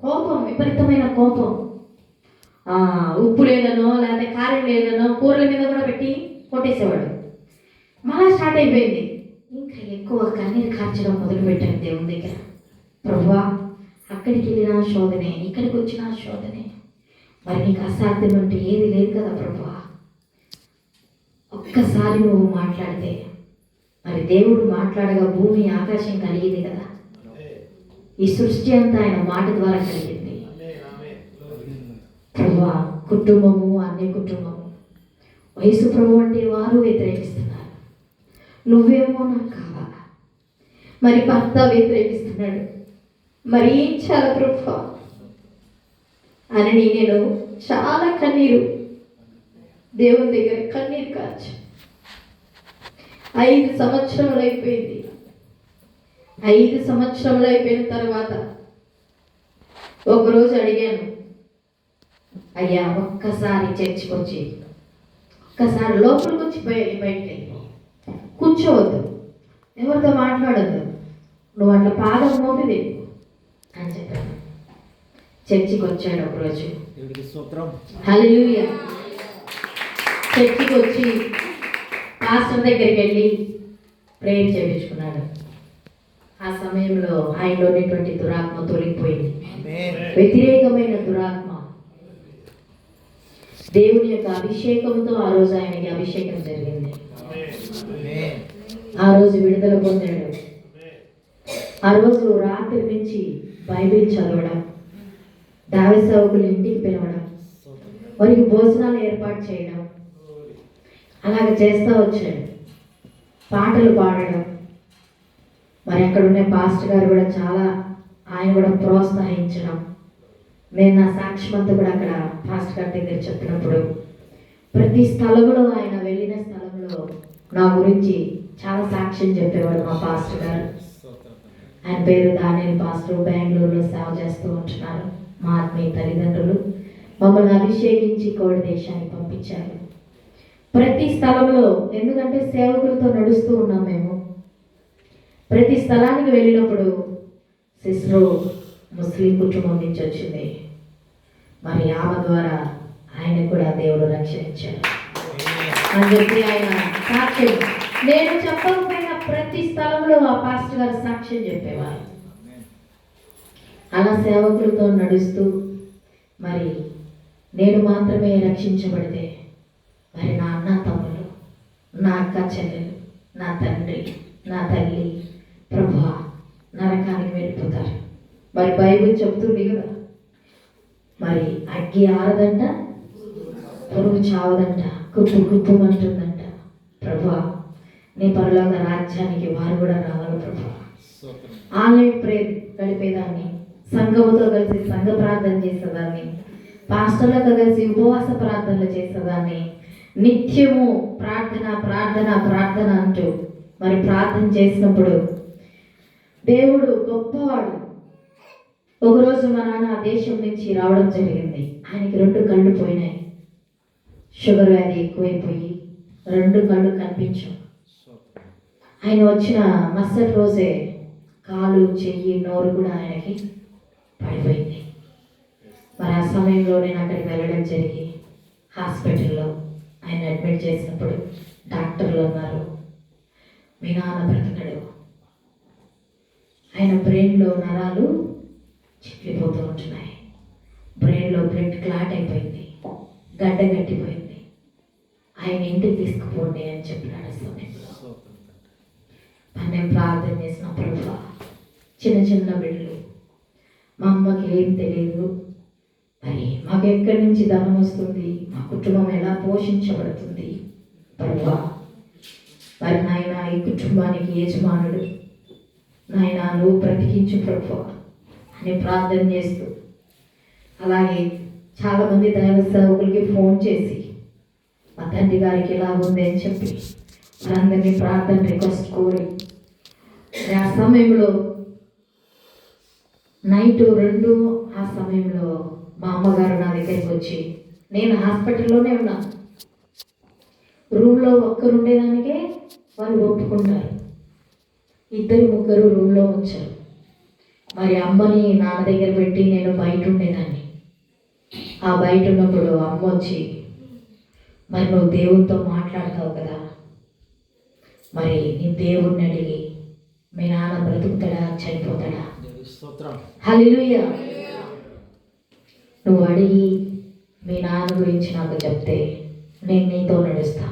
కోపం, విపరీతమైన కోపం. ఉప్పు లేదనో లేకపోతే కారం లేదనో కూరల మీద కూడా పెట్టి కొట్టేసేవాడు. మళ్ళా స్టార్ట్ అయిపోయింది. ఇంకా ఎక్కువ కన్నీరు కార్చడం మొదలుపెట్టాను దేవుని దగ్గర. ప్రభువా, అక్కడికి వెళ్ళిన శోధనే, ఇక్కడికి వచ్చిన శోధనే, మరి నీకు అసాధ్యం అంటే ఏది లేదు కదా ప్రభువా. ఒక్కసారి నువ్వు మాట్లాడితే, మరి దేవుడు మాట్లాడగా భూమి ఆకాశం కలిగింది కదా. ఈ సృష్టి అంతా ఆయన మాట ద్వారా కలిగింది. ప్రభువా, కుటుంబము, అన్ని కుటుంబము, వయసు ప్రభు అంటే వారు వ్యతిరేకిస్తున్నారు. నువ్వేమో నాకు కావాలా. మరి భర్త వ్యతిరేకిస్తున్నాడు. మరి ఏం చాలా ప్రభువా అని నేను చాలా కన్నీరు దేవుని దగ్గర కన్నీరు కాచు. 5 సంవత్సరములు అయిపోయింది. 5 సంవత్సరములు అయిపోయిన తర్వాత ఒకరోజు అడిగాను, అయ్యా ఒక్కసారి చర్చికి వచ్చి, ఒక్కసారి లోపలికి వచ్చి బయటికి కూర్చోవద్దు, ఎవరితో మాట్లాడద్దు, నువ్వు అట్లా పాదం మోపిది అని చెప్పాను. చర్చికి వచ్చాడు ఒకరోజు. హల్లెలూయా. చర్చికి వచ్చి పాస్టర్ దగ్గరికి వెళ్ళి ప్రేయర్ చేయించుకున్నాడు. ఆ సమయంలో ఆయనలో ఉన్నటువంటి దురాత్మ తొలగిపోయింది. వ్యతిరేకమైన దురాత్మ దేవుని యొక్క అభిషేకంతో ఆ రోజు ఆయనకి అభిషేకం జరిగింది. ఆ రోజు విడుదల పొందాడు. ఆ రోజు రాత్రి నుంచి బైబిల్ చదవడం, దావి సేవకులు ఇంటికి పిలవడం, వారికి భోజనాలు ఏర్పాటు చేయడం, అలాగ చేస్తూ వచ్చాడు. పాటలు పాడడం. మరి అక్కడ ఉన్న పాస్టర్ గారు కూడా చాలా, ఆయన కూడా ప్రోత్సహించడం. నేను నా సాక్ష్యం అంతా కూడా అక్కడ పాస్టర్ గారి దగ్గర చెప్పినప్పుడు, ప్రతి స్థలంలో ఆయన వెళ్ళిన స్థలంలో నా గురించి చాలా సాక్ష్యం చెప్పేవాడు మా పాస్టర్ గారు. ఆయన పేరు దానియేల్ పాస్టర్, బెంగళూరులో సేవ చేస్తూ ఉంటున్నారు. మా ఆత్మీయ తల్లిదండ్రులు మమ్మల్ని అభిషేకించి కోడి దేశానికి పంపించారు. ప్రతి స్థలంలో, ఎందుకంటే సేవకులతో నడుస్తూ ఉన్నాం మేము, ప్రతి స్థలానికి వెళ్ళినప్పుడు సిస్రో ముస్లిం కుటుంబం నుంచి వచ్చింది. మరి ఆమె ద్వారా ఆయన కూడా దేవుడు రక్షించాడు అని చెప్పి ఆయన సాక్ష్యం, నేను చెప్పకపోయినా ప్రతి స్థలంలో ఆ పాస్టర్ గారు సాక్ష్యం చెప్పేవారు. అలా సేవకులతో నడుస్తూ మరి నేను మాత్రమే రక్షించబడితే, మరి నా అన్న తమ్ములు, నా అక్క చెల్లెలు, నా తండ్రి, నా తల్లి ప్రభువా నరకానికి వెళ్ళిపోతారు. మరి బైబిల్ చెప్తుంది కదా, మరి అగ్గి ఆరదంట, పురుగు చావదంట, కుప్పు కుప్పుమంటుందంట. ప్రభువా నీ పరలోక రాజ్యానికి వారు కూడా రావాలి ప్రభువా. ఆన్లైన్ ప్రేయర్ గడిపేదాన్ని, సంఘముతో కలిసి సంఘ ప్రార్థన చేసేదాన్ని, పాస్టర్లతో కలిసి ఉపవాస ప్రార్థనలు చేసేదాన్ని. నిత్యము ప్రార్థన ప్రార్థన ప్రార్థన అంటూ మరి ప్రార్థన చేసినప్పుడు దేవుడు గొప్పవాడు. ఒకరోజు మా నాన్న ఆ దేశం నుంచి రావడం జరిగింది. ఆయనకి 2 కళ్ళు పోయినాయి. షుగర్ వ్యాధి ఎక్కువైపోయి 2 కళ్ళు కనిపించవు. ఆయన వచ్చిన మరుసటి రోజే కాలు, చెయ్యి, నోరు కూడా ఆయనకి పడిపోయింది. మరి ఆ సమయంలో నేను అక్కడికి వెళ్ళడం జరిగి హాస్పిటల్లో ఆయన అడ్మిట్ చేసినప్పుడు డాక్టర్లు అన్నారు, మీ నాన్న బ్రతకడు, ఆయన బ్రెయిన్లో నరాలు చిట్లిపోతూ ఉంటున్నాయి, బ్రెయిన్లో బ్లడ్ క్లాట్ అయిపోయింది, గడ్డ గట్టిపోయింది, ఆయన ఇంటికి తీసుకుపోండి అని చెప్పినాడు. ఆ సమయంలో నేను ప్రార్థన చేసిన ప్రభువా, చిన్న బిడ్డలు, మా అమ్మకి ఏం తెలియదు, మరి మాకు ఎక్కడి నుంచి ధనం వస్తుంది, మా కుటుంబం ఎలా పోషించబడుతుంది ప్రభువా, మరి నాయన ఈ కుటుంబానికి యజమానుడు, నాయన నువ్వు బ్రతికించు ప్రభువా అని ప్రార్థన చేస్తూ అలాగే చాలామంది దైవ సేవకులకి ఫోన్ చేసి మా తండ్రి గారికి ఇలా ఉంది అని చెప్పి మనందరినీ ప్రార్థన రిక్వెస్ట్ కోరి ఆ సమయంలో నైట్ 2 ఆ సమయంలో మా అమ్మగారు నా దగ్గరికి వచ్చి, నేను హాస్పిటల్లోనే ఉన్నాను, రూమ్లో ఒక్కరు ఉండేదానికే వాళ్ళు ఒప్పుకుంటారు, 2-3 రూమ్లో వచ్చారు. మరి అమ్మని నాన్న దగ్గర పెట్టి నేను బయట ఉండేదాన్ని. ఆ బయట ఉన్నప్పుడు అమ్మ వచ్చి, మరి నువ్వు దేవుడితో మాట్లాడతావు కదా, మరి నీ దేవుడిని అడిగి మీ నాన్న బ్రతుకుతాడా చనిపోతాడా? హల్లెలూయా. నువ్వు అడిగి మీ నాన్న గురించి నాకు చెప్తే నేను నీతో నడుస్తా,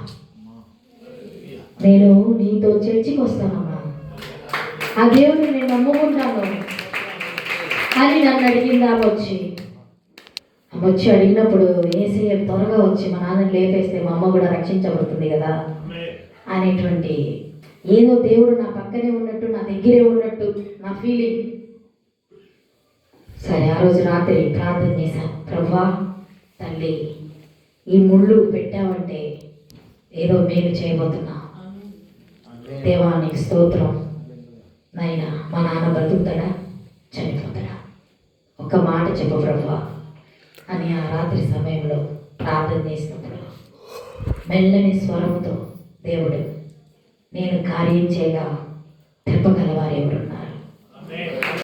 నేను నీతో చర్చికి వస్తానమ్మా, ఆ దేవుడిని నేను నమ్ముకుంటాను అని నన్ను అడిగింది. ఆమె వచ్చి అడిగినప్పుడు ఏసయ్య త్వరగా వచ్చి మా నాన్నని లేపేస్తే మా అమ్మ కూడా రక్షించబడుతుంది కదా అనేటువంటి ఏదో దేవుడు నా పక్కనే ఉన్నట్టు, నా దగ్గరే ఉన్నట్టు నా ఫీలింగ్. సరే, ఆ రోజు రాత్రి ప్రార్థన చేశాను. ప్రభువా తల్లి, ఈ ముళ్ళు పెట్టావంటే ఏదో మేలు చేయబోతున్నా, దేవానికి స్తోత్రం. నాయనా, మా నాన్న బ్రతుకుతాడా చనిపోతాడా? ఒక్క మాట చెప్పు ప్రభువా అని ఆ రాత్రి సమయంలో ప్రార్థన చేసినప్పుడు మెల్లని స్వరంతో దేవుడు నేను కార్యం చేయగా తెప్పగలవారు ఎవరున్నారు?